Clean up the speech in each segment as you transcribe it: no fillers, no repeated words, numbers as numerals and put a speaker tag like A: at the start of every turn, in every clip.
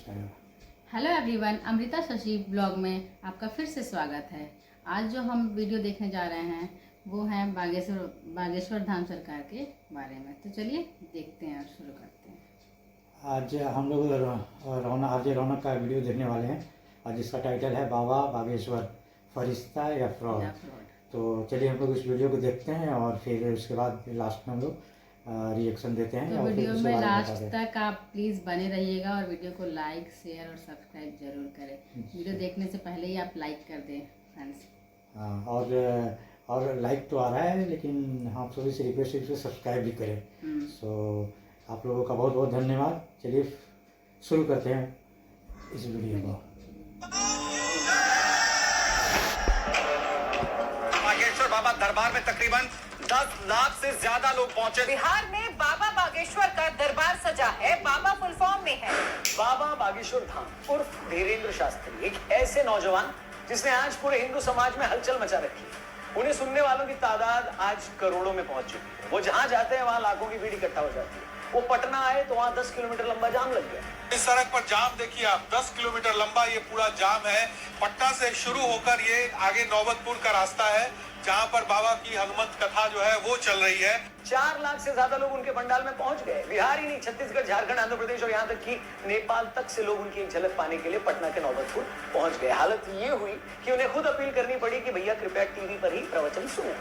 A: Hello everyone, Amrita Shashi blog में आपका फिर से स्वागत है। आज जो हम वीडियो देखने जा रहे हैं वो है बागेश्वर धाम सरकार के बारे में। तो चलिए देखते हैं और शुरू करते हैं।
B: आज हम लोग रौनक का वीडियो देखने वाले हैं। आज इसका टाइटल है बाबा बागेश्वर, फरिश्ता या फ्रॉड। तो चलिए हम लोग इस वीडियो को देखते हैं और फिर उसके बाद लास्ट में हम लोग रिएक्शन देते हैं।
A: तो वीडियो में लास्ट तक आप प्लीज़ बने रहिएगा और वीडियो को लाइक, शेयर और सब्सक्राइब जरूर करें। वीडियो देखने से पहले ही आप लाइक कर दें फ्रेंड्स।
B: हाँ, और लाइक तो आ रहा है, लेकिन हम सभी से रिक्वेस्ट है सब्सक्राइब भी करें। सो आप लोगों का बहुत बहुत धन्यवाद। चलिए शुरू करते हैं इस वीडियो को।
C: बागेश्वर बाबा दरबार में तकरीबन 10 लाख से ज्यादा लोग पहुंचे।
D: बिहार में बाबा बागेश्वर का दरबार सजा है। बाबा फुल फॉर्म में है
C: बाबा बागेश्वर धाम उर्फ धीरेन्द्र शास्त्री, एक ऐसे नौजवान जिसने आज पूरे हिंदू समाज में हलचल मचा रखी है। उन्हें सुनने वालों की तादाद आज करोड़ों में पहुंच चुकी है। वो जहां जाते हैं वहां लाखों की भीड़ इकट्ठा हो जाती है। वो पटना आए तो वहां 10 किलोमीटर लंबा जाम लग गया।
E: इस सड़क पर जाम देखिए आप, 10 किलोमीटर लंबा ये पूरा जाम है। पटना से शुरू होकर ये आगे नौबतपुर का रास्ता है, जहां पर बाबा की हनुमत कथा जो है वो चल रही है।
C: 4 लाख से ज्यादा लोग उनके पंडाल में पहुंच गए। बिहार ही नहीं, छत्तीसगढ़, झारखंड, आंध्र प्रदेश और यहाँ तक कि नेपाल तक से लोग उनकी एक झलक पाने के लिए पटना के नौबतपुर पहुंच गए। हालत ये हुई कि उन्हें खुद अपील करनी पड़ी कि भैया कृपया टीवी पर ही प्रवचन सुनो।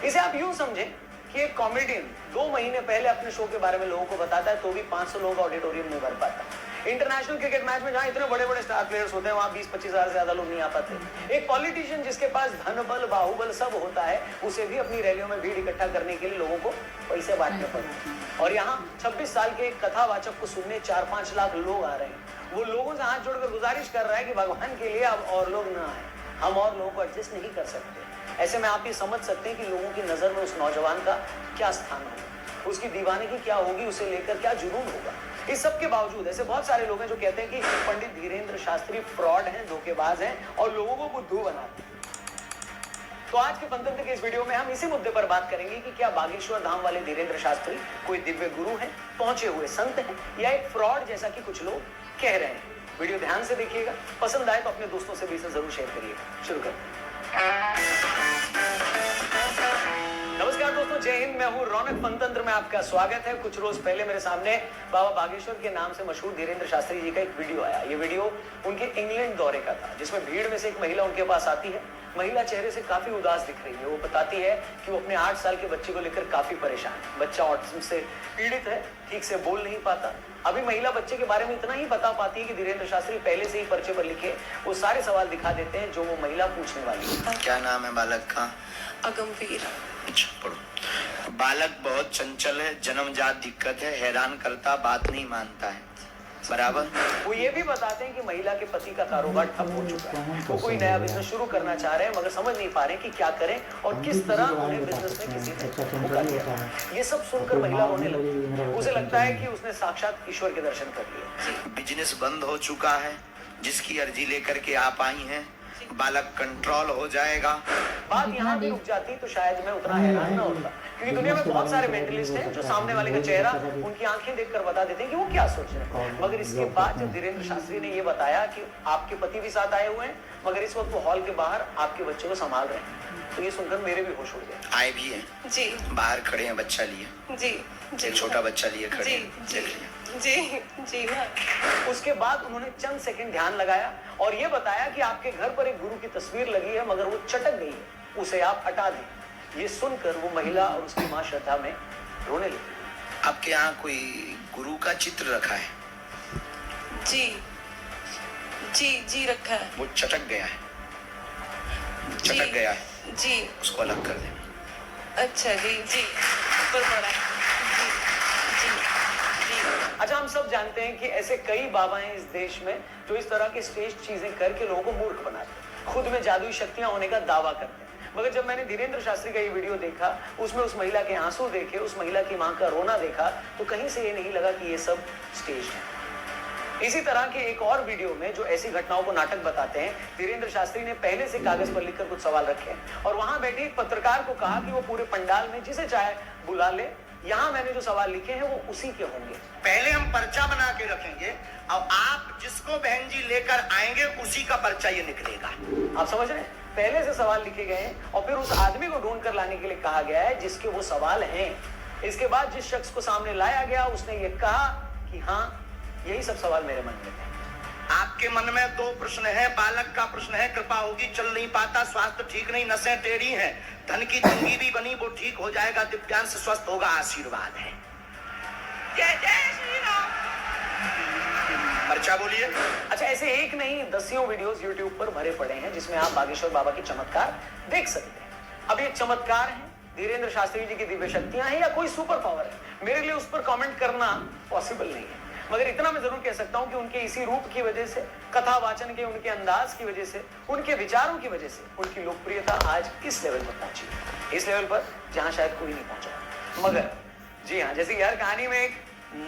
C: इसे आप यूं समझें कि एक कॉमेडियन 2 महीने पहले अपने शो के बारे में लोगों को बताता है तो भी 500 लोग ऑडिटोरियम में भर पाता। इंटरनेशनल क्रिकेट मैच में जहां इतने बड़े बड़े स्टार प्लेयर्स होते हैं वहां 20-25 हजार से ज्यादा लोग नहीं आ पाते। एक पॉलिटिशियन जिसके पास धन बल बाहुबल सब होता है, उसे भी अपनी रैलियों में भीड़ इकट्ठा करने के लिए लोगों को पैसे बांटने पड़ते। और यहाँ 26 साल के एक कथावाचक को सुनने 4-5 लाख लोग आ रहे हैं। वो लोगों से हाथ जोड़कर गुजारिश कर रहा है कि भगवान के लिए अब और लोग ना आए, हम और लोगों को एडजस्ट नहीं कर सकते। ऐसे में आप ये समझ सकते हैं कि लोगों की नजर में उस नौजवान का क्या स्थान होगा, उसकी दीवानगी क्या होगी, उसे लेकर क्या जुनून होगा। इस सब के बावजूद ऐसे बहुत सारे लोग हैं जो कहते हैं कि पंडित धीरेन्द्र शास्त्री फ्रॉड हैं, धोखेबाज हैं और लोगों को बुद्धू बनाते हैं। तो आज के पंतंत्र के इस वीडियो में हम इसी मुद्दे पर बात करेंगे कि क्या बागेश्वर धाम वाले धीरेन्द्र शास्त्री कोई दिव्य गुरु हैं, पहुंचे हुए संत हैं, या एक फ्रॉड जैसा कि कुछ लोग कह रहे हैं। वीडियो ध्यान से देखिएगा, पसंद आए तो अपने दोस्तों से भी इसे जरूर शेयर करिएगा। शुरू करते हैं। नमस्कार दोस्तों, जय हिंद। मैं हूं रौनक। पंतंत्र में आपका स्वागत है। कुछ रोज पहले मेरे सामने बाबा बागेश्वर के नाम से मशहूर धीरेन्द्र शास्त्री जी का एक वीडियो आया। ये वीडियो उनके इंग्लैंड दौरे का था, जिसमें भीड़ में से एक महिला उनके पास आती है। महिला चेहरे से काफी उदास दिख रही है। वो बताती है कि वो अपने 8 साल के बच्चे को लेकर काफी परेशान है। बच्चा ऑटिज्म से पीड़ित है, ठीक से बोल नहीं पाता। अभी महिला बच्चे के बारे में इतना ही बता पाती है कि धीरेन्द्र शास्त्री पहले से ही पर्चे पर लिखे वो सारे सवाल दिखा देते हैं जो वो महिला पूछने वाली है।
F: क्या नाम है बालक का?
D: अगमवीर।
F: अच्छा, पढ़ो। बालक बहुत चंचल है, जन्मजात दिक्कत है, हैरान करता, बात नहीं मानता है। बराबर।
C: वो ये भी बताते हैं कि महिला के पति का कारोबार ठप हो चुका है। वो कोई नया बिजनेस शुरू करना चाह रहे हैं, मगर समझ नहीं पा रहे कि क्या करें और किस तरह उन्हें बिजनेस में किसी ने धोखा दिया। ये सब सुनकर महिला रोने लगी। उसे लगता है कि उसने साक्षात ईश्वर के दर्शन कर लिए।
F: बिजनेस बंद हो चुका है, जिसकी अर्जी लेकर के आप आई हैं। बालक कंट्रोल हो जाएगा।
C: बात यहाँ भी रुक जाती तो शायद मैं उतना हैरान ना होता, क्योंकि दुनिया में बहुत सारे मेंटलिस्ट हैं जो सामने वाले का चेहरा, उनकी आंखें देखकर बता देते हैं कि वो क्या सोच रहे हैं। मगर इसके बाद जब धीरेन्द्र शास्त्री ने ये बताया कि आपके पति भी साथ आए हुए हैं, मगर इस वक्त वो हॉल के बाहर आपके बच्चे को संभाल रहे हैं, तो ये सुनकर मेरे भी होश उड़ गए।
F: आए भी हैं
D: जी।
F: बाहर खड़े हैं, बच्चा लिए।
D: जी।
F: एक छोटा बच्चा लिए खड़े हैं, देख लिया।
D: जी जी।
C: उसके बाद उन्होंने चंद सेकंड ध्यान लगाया और ये बताया कि आपके घर पर एक गुरु की तस्वीर लगी है, मगर वो चटक गई है, उसे आप हटा दें। ये सुनकर वो महिला और उसकी मां श्रद्धा में रोने लगी।
F: आपके यहाँ कोई गुरु का चित्र रखा है?
D: जी जी जी रखा है।
F: वो चटक गया है,
D: जी।
F: चटक गया है
D: जी।
F: उसको अलग कर देना।
D: अच्छा जी जी, ऊपर पड़ा है। जी जी जी।
C: अच्छा, हम सब जानते हैं कि ऐसे कई बाबा हैं इस देश में जो इस तरह की स्टेज चीजें करके लोगों को मूर्ख बनाते हैं, खुद में जादुई शक्तियां होने का दावा करते हैं। मगर जब मैंने धीरेन्द्र शास्त्री का ये वीडियो देखा, उसमें उस महिला के आंसू देखे, उस महिला की मां का रोना देखा, तो कहीं से ये नहीं लगा कि ये सब स्टेज है। इसी तरह के एक और वीडियो में जो ऐसी घटनाओं को नाटक बताते हैं, धीरेन्द्र शास्त्री ने पहले से कागज पर लिखकर कुछ सवाल रखे और वहां बैठे एक पत्रकार को कहा कि वो पूरे पंडाल में जिसे चाहे बुला ले यहाँ मैंने जो सवाल लिखे हैं वो उसी के होंगे।
F: पहले हम पर्चा बना के रखेंगे और आप जिसको बहन जी लेकर आएंगे उसी का पर्चा ये निकलेगा।
C: आप समझ रहे हैं? पहले से सवाल लिखे गए हैं और फिर उस आदमी को ढूंढ कर लाने के लिए कहा गया है जिसके वो सवाल हैं। इसके बाद जिस शख्स को सामने लाया गया उसने ये कहा कि हाँ, यही सब सवाल मेरे मन में थे।
F: आपके मन में 2 प्रश्न है। बालक का प्रश्न है, कृपा होगी, चल नहीं पाता, स्वास्थ्य ठीक नहीं, नसें टेढ़ी हैं, धन की तंगी भी बनी, वो ठीक हो जाएगा, दिव्यांग से स्वस्थ होगा, आशीर्वाद है। जय जय श्री राम। पर्चा बोलिए।
C: अच्छा, ऐसे एक नहीं दसियों वीडियोस YouTube पर भरे पड़े हैं जिसमें आप बागेश्वर बाबा के चमत्कार देख सकते हैं। अब ये चमत्कार है, धीरेन्द्र शास्त्री जी की दिव्य शक्तियां हैं या कोई सुपर पावर है, मेरे लिए उस पर कमेंट करना पॉसिबल नहीं है। मगर इतना मैं जरूर कह सकता हूं कि उनके इसी रूप की वजह से, कथा वाचन के उनके अंदाज की वजह से, उनके विचारों की वजह से उनकी लोकप्रियता आज इस लेवल पर पहुंची, इस लेवल पर जहां शायद कोई नहीं पहुंचा। मगर जी हाँ, जैसे कि हर कहानी में एक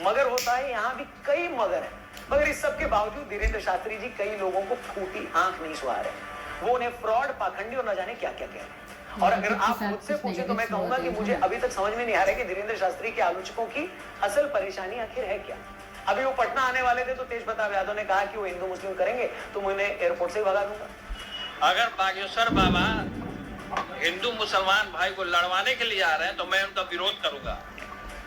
C: मगर होता है, यहाँ भी कई मगर हैं। मगर इस सब के बावजूद धीरेन्द्र शास्त्री जी कई लोगों को फूटी आंख नहीं सुहा रहे। वो उन्हें फ्रॉड, पाखंडी और न जाने क्या क्या कह रहे हैं। और अगर आप मुझसे पूछे तो मैं कहूंगा कि मुझे अभी तक समझ में नहीं आ रहा कि धीरेन्द्र शास्त्री के आलोचकों की असल परेशानी आखिर है क्या। अभी वो पटना आने वाले थे तो तेज प्रताप यादव ने कहा कि वो हिंदू मुस्लिम करेंगे तो मैं उन्हें एयरपोर्ट से ही भगा दूंगा।
G: अगर बागेश्वर बाबा हिंदू मुसलमान भाई को लड़वाने के लिए आ रहे हैं तो मैं उनका विरोध करूंगा,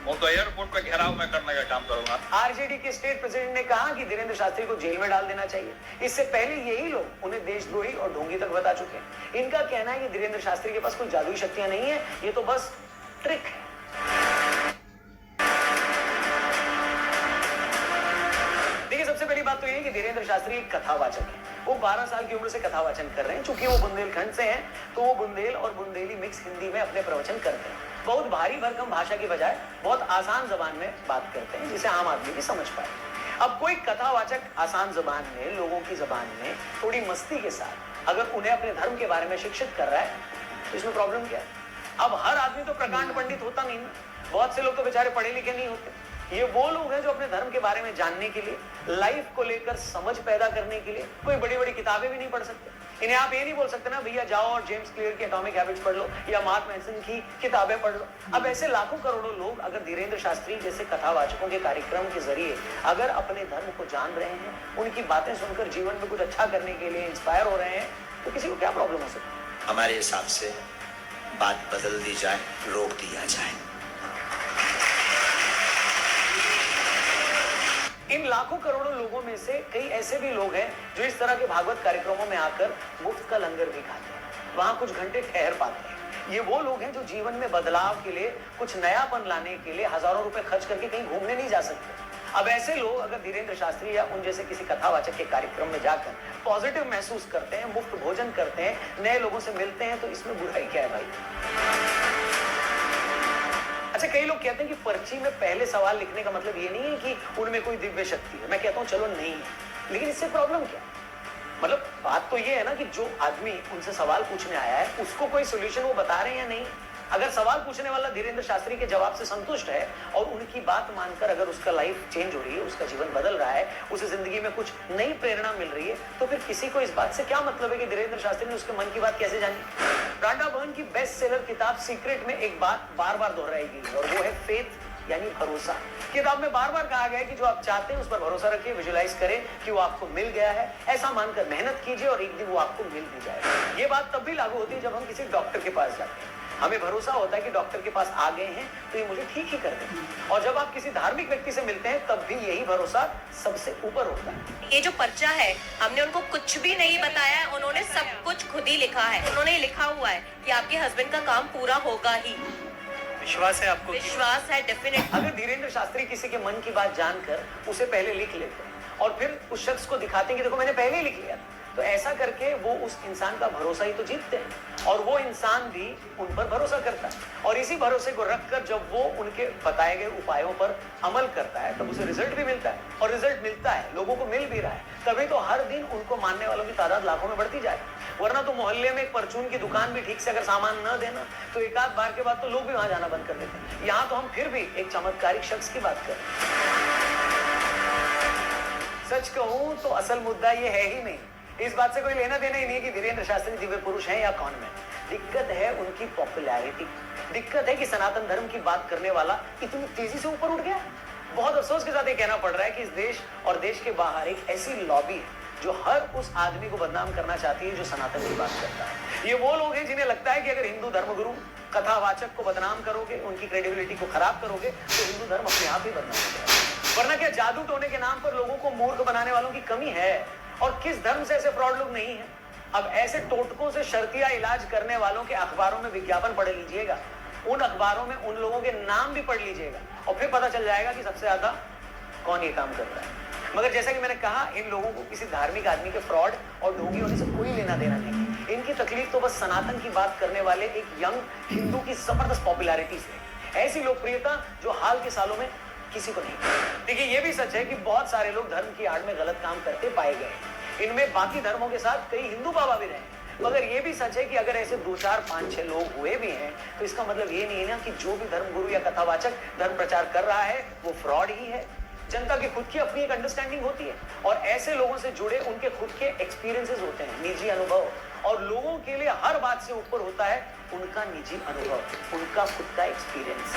G: उनको एयरपोर्ट पे घेराव में करने का काम करूंगा।
C: आरजेडी के स्टेट प्रेसिडेंट ने कहा कि धीरेन्द्र शास्त्री को जेल में डाल देना चाहिए। इससे पहले यही लोग उन्हें देशद्रोही और ढोंगी तक बता चुके हैं। इनका कहना है कि धीरेन्द्र शास्त्री के पास कोई जादुई शक्तियां नहीं है, ये तो बस ट्रिक है। सबसे पहली बात तो ये है कि धीरेन्द्र शास्त्री एक कथावाचक है। वो 12 साल की उम्र से कथावाचन कर रहे हैं। चूंकि वो बुंदेलखंड से हैं तो वो बुंदेल और बुंदेली मिक्स हिंदी में अपने प्रवचन करते हैं। बहुत भारी भरकम भाषा की बजाय बहुत आसान जबान में बात करते हैं जिसे आम आदमी भी समझ पाए। अब कोई कथावाचक आसान जबान में, लोगों की जबान में थोड़ी मस्ती के साथ अगर उन्हें अपने धर्म के बारे में शिक्षित कर रहा है तो इसमें प्रॉब्लम क्या है? अब हर आदमी तो प्रकांड पंडित होता नहीं ना। बहुत से लोग तो बेचारे पढ़े लिखे नहीं होते। ये वो लोग हैं जो अपने धर्म के बारे में जानने के लिए, लाइफ को लेकर समझ पैदा करने के लिए कोई बड़ी बड़ी किताबें भी नहीं पढ़ सकते। इन्हें आप ये नहीं बोल सकते ना भैया जाओ और जेम्स क्लियर की एटॉमिक हैबिट्स पढ़ लो या मार्क मैनसन की किताबें पढ़ लो। अब ऐसे लाखों करोड़ों लोग अगर धीरेन्द्र शास्त्री जैसे कथावाचकों के कार्यक्रम के जरिए अगर अपने धर्म को जान रहे हैं, उनकी बातें सुनकर जीवन में कुछ अच्छा करने के लिए इंस्पायर हो रहे हैं, तो किसी को क्या प्रॉब्लम हो सकती है?
F: हमारे हिसाब से बात बदल दी जाए, रोक दिया जाए।
C: इन लाखों करोड़ों लोगों में से कई ऐसे भी लोग हैं जो इस तरह के भागवत कार्यक्रमों में आकर मुफ्त का लंगर भी खाते हैं, वहां कुछ घंटे ठहर पाते हैं। ये वो लोग हैं जो जीवन में बदलाव के लिए, कुछ नयापन लाने के लिए हजारों रुपए खर्च करके कहीं घूमने नहीं जा सकते। अब ऐसे लोग अगर धीरेन्द्र शास्त्री या उन जैसे किसी कथावाचक के कार्यक्रम में जाकर पॉजिटिव महसूस करते हैं, मुफ्त भोजन करते हैं, नए लोगों से मिलते हैं, तो इसमें बुराई क्या है भाई? अच्छा, कई लोग कहते हैं कि पर्ची में पहले सवाल लिखने का मतलब ये नहीं है कि उनमें कोई दिव्य शक्ति है। मैं कहता हूं चलो नहीं है, लेकिन इससे प्रॉब्लम क्या है? मतलब बात तो ये है ना कि जो आदमी उनसे सवाल पूछने आया है उसको कोई सोल्यूशन वो बता रहे हैं या नहीं। अगर सवाल पूछने वाला धीरेन्द्र शास्त्री के जवाब से संतुष्ट है और उनकी बात मानकर अगर उसका लाइफ चेंज हो रही है, उसका जीवन बदल रहा है, उसे जिंदगी में कुछ नई प्रेरणा मिल रही है, तो फिर किसी को इस बात से क्या मतलब है कि धीरेन्द्र शास्त्री ने उसके मन की बात कैसे जानी। ब्रांडा बर्न की बेस्ट सेलर किताब सीक्रेट में एक बात बार बार दोहराई गई और वो है फेथ यानी भरोसा। किताब में बार बार कहा गया है कि जो आप चाहते हैं उस पर भरोसा रखिए, विजुलाइज करें कि वो आपको मिल गया है, ऐसा मानकर मेहनत कीजिए और एक दिन वो आपको मिल भी जाएगा। ये बात तब भी लागू होती है जब हम किसी डॉक्टर के पास जाते हैं। हमें भरोसा होता है कि डॉक्टर के पास आ गए हैं तो ये मुझे ठीक ही कर देंगे। और जब आप किसी धार्मिक व्यक्ति से मिलते हैं तब भी यही भरोसा सबसे ऊपर होता है।
H: ये जो पर्चा है, हमने उनको कुछ भी नहीं बताया है, उन्होंने सब कुछ खुद ही लिखा है। उन्होंने लिखा हुआ है कि आपके हस्बैंड का काम पूरा होगा ही।
F: विश्वास है आपको?
H: विश्वास है, डेफिनेट।
C: अगर धीरेन्द्र शास्त्री किसी के मन की बात जानकर उसे पहले लिख लेते हैं और फिर उस शख्स को दिखाते हैं कि देखो मैंने पहले ही लिख लिया, तो ऐसा करके वो उस इंसान का भरोसा ही तो जीतते हैं और वो इंसान भी उन पर भरोसा करता है। और इसी भरोसे को रखकर जब वो उनके बताए गए उपायों पर अमल करता है तब उसे रिजल्ट भी मिलता है, और रिजल्ट मिलता है, लोगों को मिल भी रहा है, तभी तो हर दिन उनको मानने वालों की तादाद लाखों में बढ़ती जाए। वरना तो मोहल्ले में एक परचून की दुकान भी ठीक से अगर सामान न देना तो एक आध बार के बाद तो लोग भी वहां जाना बंद कर देते हैं। यहाँ तो हम फिर भी एक चमत्कारिक शख्स की बात करें। सच कहूं तो असल मुद्दा ये है ही नहीं इस बात से कोई लेना देना ही नहीं कि धीरेन्द्र शास्त्री दिव्य पुरुष हैं या कौन में। दिक्कत है उनकी पॉपुलैरिटी। दिक्कत है कि सनातन धर्म की बात करने वाला इतनी तेजी से ऊपर उठ गया। बहुत अफसोस के साथ ये कहना पड़ रहा है कि इस देश और देश के बाहर एक ऐसी लॉबी है जो हर उस आदमी को बदनाम करना चाहती है जो सनातन की बात करता है। ये वो लोग हैं जिन्हें लगता है कि अगर हिंदू धर्मगुरु कथावाचक को बदनाम करोगे, उनकी क्रेडिबिलिटी को खराब करोगे, तो हिंदू धर्म अपने आप ही बदनाम हो जाएगा। वरना क्या जादू टोने के नाम पर लोगों को मूर्ख बनाने वालों की कमी है? और किस धर्म से ऐसे फ्रॉड लोग नहीं है? अब ऐसे टोटकों से शर्तिया इलाज करने वालों के अखबारों में विज्ञापन पढ़ लीजिएगा, उन अखबारों में उन लोगों के नाम भी पढ़ लीजिएगा और फिर पता चल जाएगा कि सबसे ज्यादा कौन ये काम कर रहा है। मगर जैसा कि मैंने कहा, इन लोगों को किसी धार्मिक आदमी के फ्रॉड और ढोंगी होने से कोई लेना देना नहीं। इनकी तकलीफ तो बस सनातन की बात करने वाले एक यंग हिंदू की जबरदस्त पॉपुलैरिटी से, ऐसी लोकप्रियता जो हाल के सालों में किसी को नहीं। देखिए, ये भी सच है कि बहुत सारे लोग धर्म की आड़ में गलत काम करते पाए गए। इनमें बाकी धर्मों के साथ कई हिंदू बाबा भी रहे। मगर ये भी सच है कि अगर ऐसे 2, 4, 5, 6 लोग हुए भी हैं तो इसका मतलब ये नहीं है ना कि जो भी धर्मगुरु या कथावाचक धर्म प्रचार कर रहा है वो फ्रॉड ही है। जनता की खुद की अपनी एक अंडरस्टैंडिंग होती है और ऐसे लोगों से जुड़े उनके खुद के एक्सपीरियंसेस होते हैं, निजी अनुभव। और लोगों के लिए हर बात से ऊपर होता है उनका निजी अनुभव, उनका खुद का एक्सपीरियंस।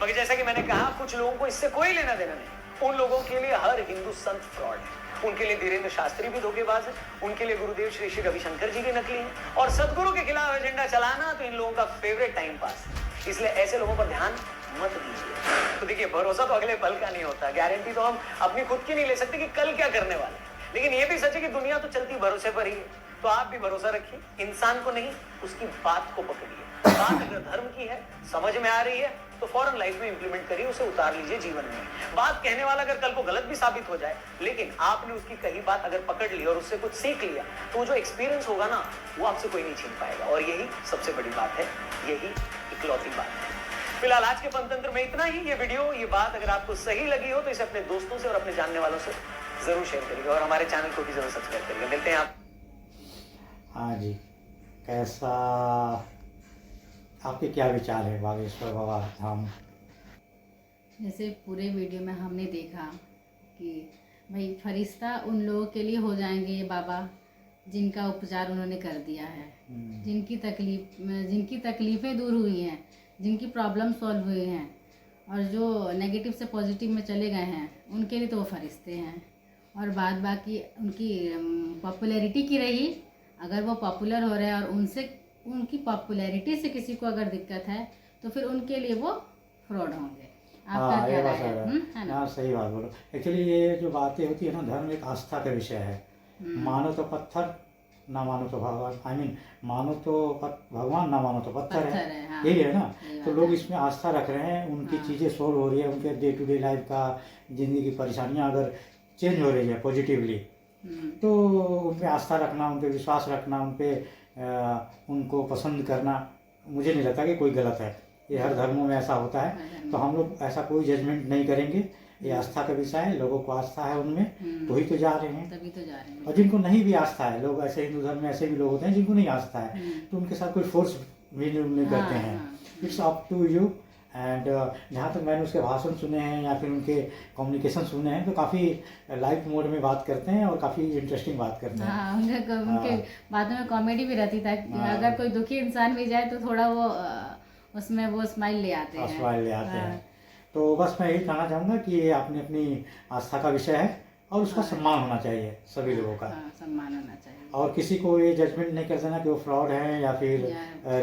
C: मगर जैसा कि मैंने कहा, कुछ लोगों को इससे कोई लेना देना नहीं। उन लोगों के लिए हर हिंदू संत फ्रॉड है, उनके लिए धीरेन्द्र शास्त्री भी धोखेबाज है, उनके लिए गुरुदेव श्री श्री रविशंकर जी भी नकली हैं और सदगुरु के खिलाफ एजेंडा चलाना तो इन लोगों का फेवरेट टाइम पास है। इसलिए ऐसे लोगों पर ध्यान मत दीजिए। तो देखिए, भरोसा तो अगले पल का नहीं होता, गारंटी तो हम अपनी खुद की नहीं ले सकते कि कल क्या करने वाले। लेकिन ये भी सच है कि दुनिया तो चलती भरोसे पर ही है। तो आप भी भरोसा रखिए, इंसान को नहीं, उसकी बात को पकड़िए। बात अगर धर्म की है, समझ में आ रही है, तो फौरन लाइफ में इंप्लीमेंट करिए, उसे उतार लीजिए जीवन में। बात कहने वाला अगर कल को गलत भी साबित हो जाए, लेकिन आपने उसकी कही बात अगर पकड़ ली और उससे कुछ सीख लिया, तो जो एक्सपीरियंस होगा ना, वो आपसे कोई नहीं छीन पाएगा। और यही सबसे बड़ी बात है, यही इकलौती बात है। फिलहाल आज के पंचतंत्र में इतना ही। ये वीडियो, ये बात अगर आपको सही लगी हो तो इसे अपने दोस्तों से और अपने जानने वालों से जरूर शेयर करिएगा और हमारे चैनल को भी जरूर सब्सक्राइब करिएगा। मिलते हैं आप।
B: हाँ जी, कैसा, आपके क्या विचार है बागेश्वर बाबा धाम?
A: जैसे पूरे वीडियो में हमने देखा कि भाई फरिश्ता उन लोगों के लिए हो जाएंगे ये बाबा जिनका उपचार उन्होंने कर दिया है, जिनकी तकलीफ़ें दूर हुई हैं, जिनकी प्रॉब्लम सॉल्व हुई हैं और जो नेगेटिव से पॉजिटिव में चले गए हैं, उनके लिए तो वो फरिश्ते हैं। और बाद बाकी उनकी पॉपुलैरिटी की रही, अगर वो पॉपुलर हो रहे हैं और उनसे उनकी पॉपुलैरिटी से किसी को अगर दिक्कत है तो फिर उनके लिए वो फ्रॉड होंगे। आपका क्या राय है?
B: हाँ, सही बात बोलो। एक्चुअली ये जो बातें होती है ना, धर्म एक आस्था का विषय है। मानो तो पत्थर, ना मानो तो भगवान। आई मीन, मानो तो भगवान, ना मानो तो पत्थर है।
A: हाँ।
B: यही है ना। तो लोग इसमें आस्था रख रहे हैं, उनकी चीज़ें सोल्व हो रही है, उनके डे टू डे लाइफ का, जिंदगी की परेशानियां अगर चेंज हो रही है पॉजिटिवली, तो उन पर आस्था रखना, उन पर विश्वास रखना, उन पर उनको पसंद करना, मुझे नहीं लगता कि कोई गलत है। ये हर धर्मों में ऐसा होता है। तो हम लोग ऐसा कोई जजमेंट नहीं करेंगे। ये आस्था का विषय है, लोगों को आस्था है उनमें, तो ही तो जा रहे हैं।
A: तभी तो जा रहे हैं।
B: और जिनको नहीं भी आस्था है, लोग ऐसे हिंदू धर्म में ऐसे भी लोग होते हैं जिनको नहीं आस्था है, तो उनके साथ कोई फोर्स भी नहीं करते हैं। It's up to you. And जहाँ तक मैंने उसके भाषण सुने हैं या फिर उनके कम्युनिकेशन सुने हैं, तो काफ़ी लाइट मोड में बात करते हैं और काफ़ी इंटरेस्टिंग बात करते हैं।
A: उनके बातों में कॉमेडी भी रहती था। अगर कोई दुखी इंसान भी जाए तो थोड़ा वो उसमें वो स्माइल ले आते हैं।
B: स्माइल ले आते हैं। तो बस मैं यही कहना चाहूँगा कि ये अपनी अपनी आस्था का विषय है और उसका सम्मान होना चाहिए सभी लोगों का।
A: सम्मान होना चाहिए।
B: और किसी को ये जजमेंट नहीं कर देना कि वो फ्रॉड है या फिर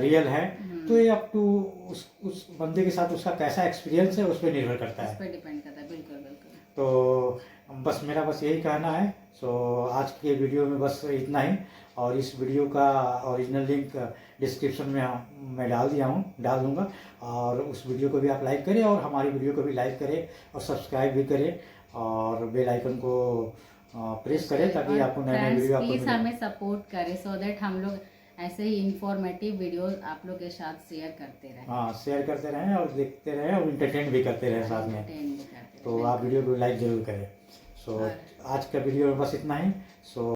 B: रियल है। तो ये अप टू उस बंदे के साथ उसका कैसा एक्सपीरियंस है उस पर निर्भर करता है,
A: उस पर डिपेंड करता है। बिल्कुल बिल्कुल।
B: तो बस मेरा यही कहना है। सो आज के वीडियो में बस इतना ही। और इस वीडियो का ओरिजिनल लिंक डिस्क्रिप्शन में मैं डाल दूंगा। और उस वीडियो को भी आप लाइक करें और हमारी वीडियो को भी लाइक करें और सब्सक्राइब भी करें और बेल आइकन को प्रेस करें ताकि आपको नए नए वीडियो आपको
A: प्लीज़ हमें सपोर्ट करें सो दैट हम लोग ऐसे ही इंफॉर्मेटिव वीडियोस आप लोग के साथ शेयर करते रहें।
B: हाँ, शेयर करते रहें और देखते रहें और इंटरटेन भी करते रहें साथ में। तो आप वीडियो को लाइक जरूर करें। सो आज का वीडियो में बस इतना ही। सो